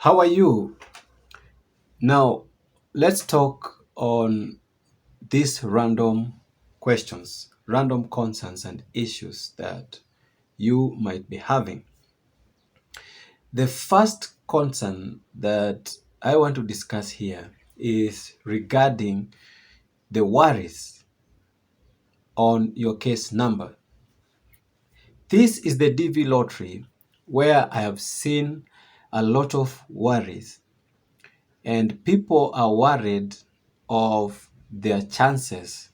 How are you? Now, let's talk on these random questions, random concerns and issues that you might be having. The first concern that I want to discuss here is regarding the worries on your case number. This is the DV lottery where I have seen a lot of worries, and people are worried of their chances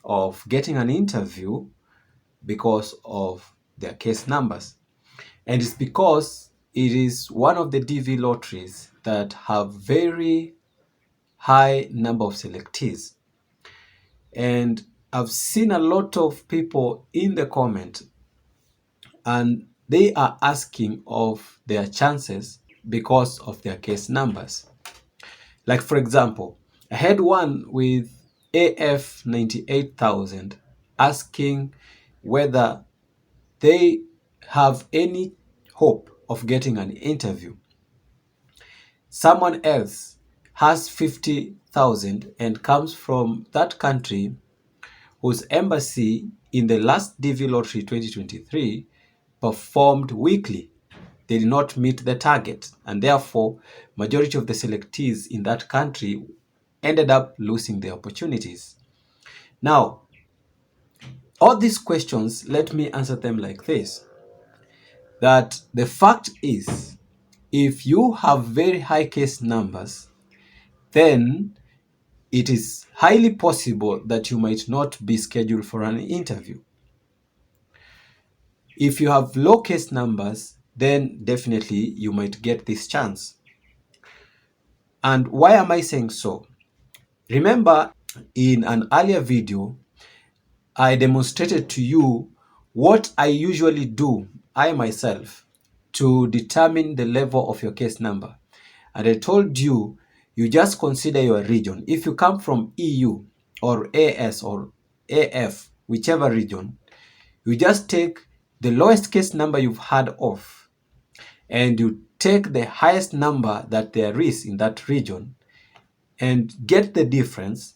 of getting an interview because of their case numbers. And it's because it is one of the DV lotteries that have very high number of selectees. And I've seen a lot of people in the comment, and they are asking of their chances because of their case numbers. Like, for example, I had one with AF 98,000 asking whether they have any hope of getting an interview. Someone else has 50,000 and comes from that country whose embassy in the last DV Lottery 2023 performed weakly. They did not meet the target, and therefore majority of the selectees in that country ended up losing the opportunities. Now, all these questions, let me answer them like this: that the fact is, if you have very high case numbers, then it is highly possible that you might not be scheduled for an interview. If you have low case numbers, then definitely you might get this chance. And why am I saying so? Remember, in an earlier video, I demonstrated to you what I usually do, I myself, to determine the level of your case number. And I told you, you just consider your region. If you come from EU or AS or AF, whichever region, you just take the lowest case number you've had of, and you take the highest number that there is in that region and get the difference.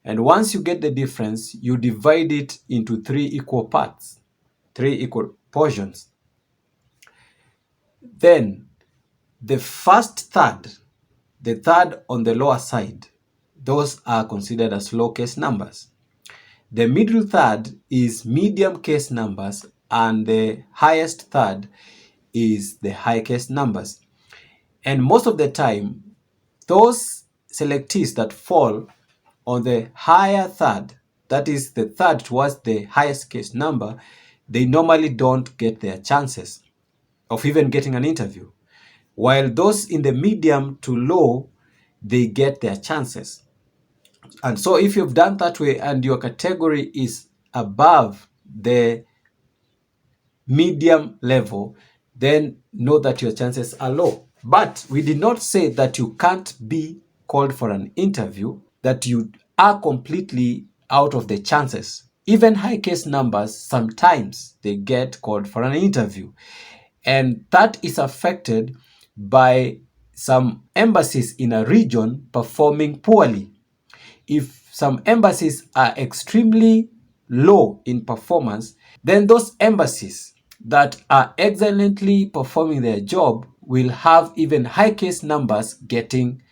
And once you get the difference, you divide it into three equal parts, three equal portions. Then the first third, the third on the lower side, those are considered as low case numbers. The middle third is medium case numbers, and the highest third is the high case numbers. And most of the time, those selectees that fall on the higher third, that is the third towards the highest case number, they normally don't get their chances of even getting an interview. While those in the medium to low, they get their chances. And so if you've done that way and your category is above the medium level, then know that your chances are low. But we did not say that you can't be called for an interview, that you are completely out of the chances. Even high case numbers, sometimes they get called for an interview. And that is affected by some embassies in a region performing poorly. If some embassies are extremely low in performance, then those embassies that are excellently performing their job will have even high case numbers getting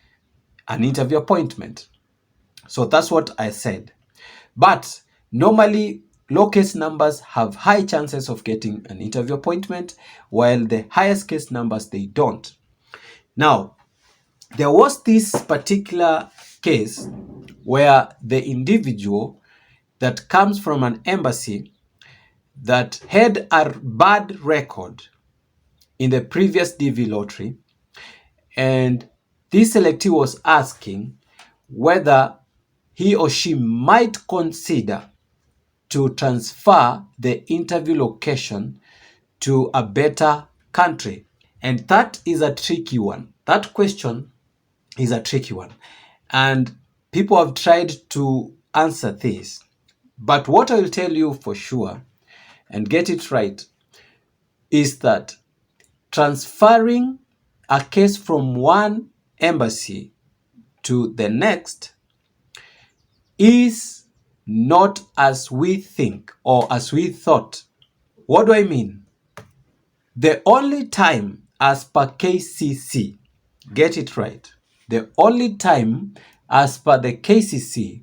an interview appointment. So that's what I said. But normally, low case numbers have high chances of getting an interview appointment, while the highest case numbers, they don't. Now, there was this particular case where the individual that comes from an embassy that had a bad record in the previous DV lottery, and this selectee was asking whether he or she might consider to transfer the interview location to a better country. And that is a tricky one. That question is a tricky one. And people have tried to answer this. But what I will tell you for sure, and get it right, is that transferring a case from one embassy to the next is not as we think or as we thought. What do I mean? The only time, as per KCC, get it right, the only time as per the KCC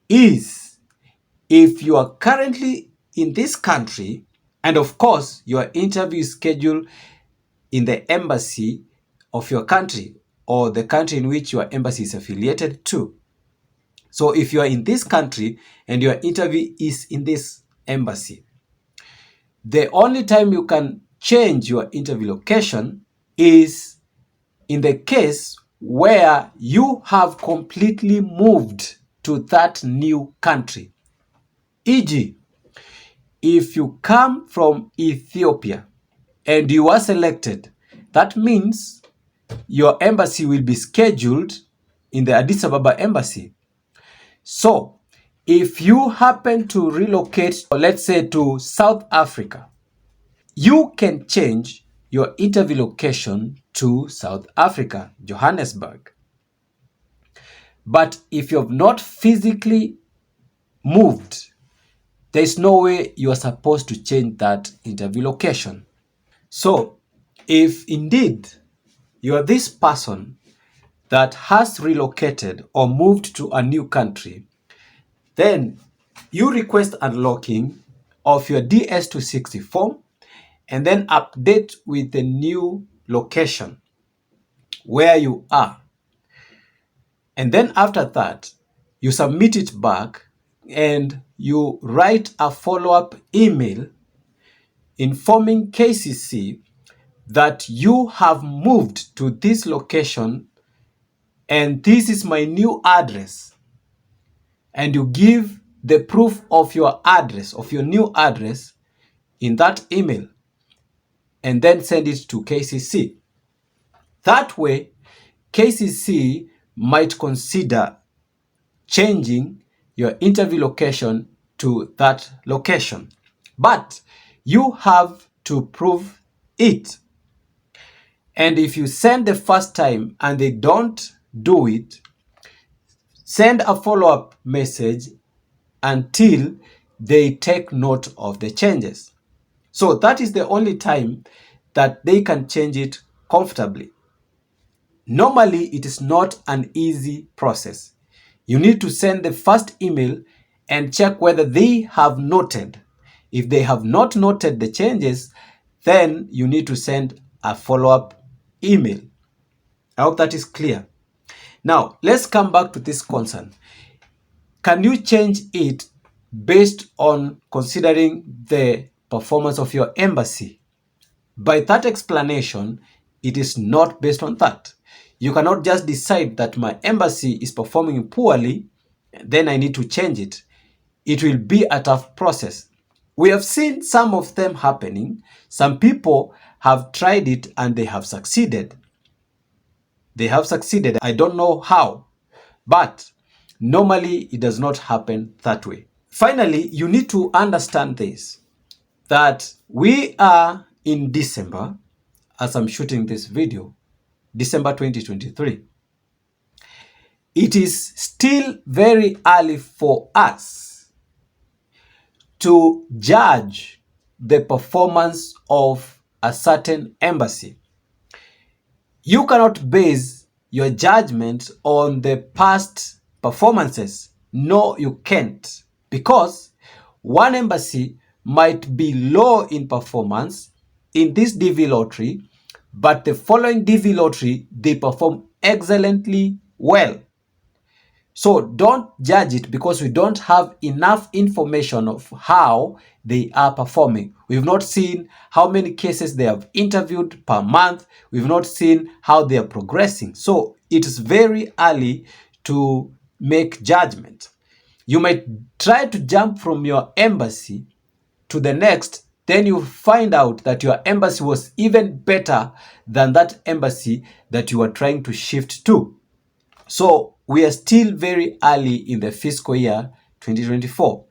is if you are currently in this country and of course your interview is scheduled in the embassy of your country or the country in which your embassy is affiliated to. So if you are in this country and your interview is in this embassy, the only time you can change your interview location is in the case where you have completely moved to that new country. E.g., if you come from Ethiopia and you are selected, that means your embassy will be scheduled in the Addis Ababa embassy. So, if you happen to relocate, let's say to South Africa, you can change your interview location to South Africa, Johannesburg. But if you have not physically moved, there is no way you are supposed to change that interview location. So, if indeed you are this person that has relocated or moved to a new country, then you request unlocking of your DS-260 form and then update with the new location where you are. And then after that, you submit it back and you write a follow-up email informing KCC that you have moved to this location and this is my new address. And you give the proof of your address, of your new address in that email and then send it to KCC. That way, KCC might consider changing your interview location to that location. But you have to prove it. And if you send the first time and they don't do it, send a follow-up message until they take note of the changes. So that is the only time that they can change it comfortably. Normally, it is not an easy process. You need to send the first email and check whether they have noted. If they have not noted the changes, then you need to send a follow-up email. I hope that is clear. Now, let's come back to this concern. Can you change it based on considering the performance of your embassy? By that explanation, it is not based on that. You cannot just decide that my embassy is performing poorly, then I need to change it. It will be a tough process. We have seen some of them happening. Some people have tried it and they have succeeded. They have succeeded. I don't know how, but normally it does not happen that way. Finally, you need to understand this, that we are in December, as I'm shooting this video, December 2023. It is still very early for us to judge the performance of a certain embassy. You cannot base your judgment on the past performances. No, you can't, because one embassy might be low in performance in this DV lottery, but the following DV lottery, they perform excellently well. So don't judge it because we don't have enough information of how they are performing. We've not seen how many cases they have interviewed per month. We've not seen how they are progressing. So it is very early to make judgment. You might try to jump from your embassy to the next, then you find out that your embassy was even better than that embassy that you are trying to shift to. So we are still very early in the fiscal year 2024.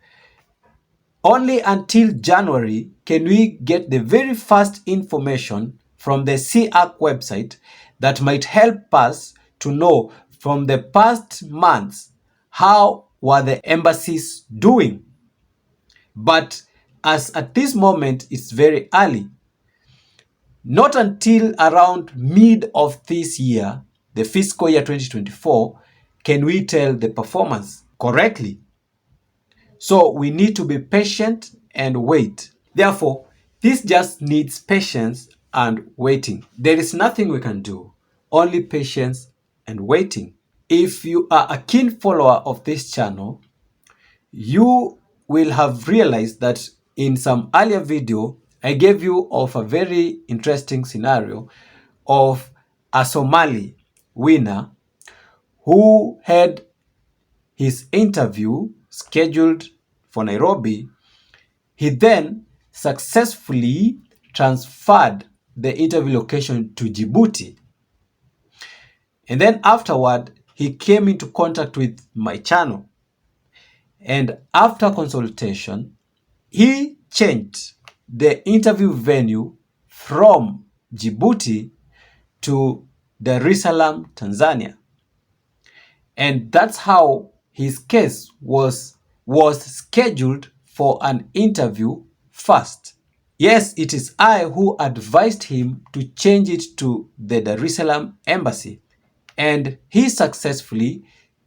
Only until January can we get the very first information from the CARC website that might help us to know from the past months how were the embassies doing. But as at this moment, it's very early. Not until around mid of this year, the fiscal year 2024, can we tell the performance correctly. So we need to be patient and wait. Therefore, this just needs patience and waiting. There is nothing we can do, only patience and waiting. If you are a keen follower of this channel, you will have realized that in some earlier video, I gave you of a very interesting scenario of a Somali winner who had his interview scheduled for Nairobi. He then successfully transferred the interview location to Djibouti. And then afterward, he came into contact with my channel. And after consultation, he changed the interview venue from Djibouti to Dar es Salaam, Tanzania. And that's how his case was scheduled for an interview first. Yes, it is I who advised him to change it to the Dar es Salaam embassy, and he successfully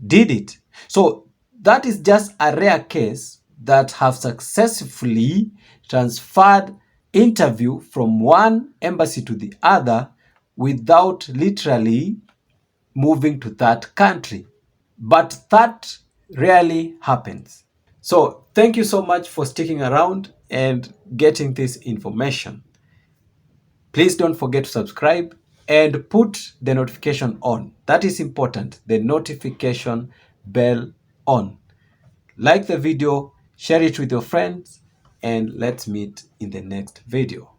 did it. So that is just a rare case that have successfully transferred interview from one embassy to the other without literally moving to that country. But that rarely happens. So thank you so much for sticking around and getting this information. Please don't forget to subscribe and put the notification on. That is important, the notification bell on. Like the video, share it with your friends, and let's meet in the next video.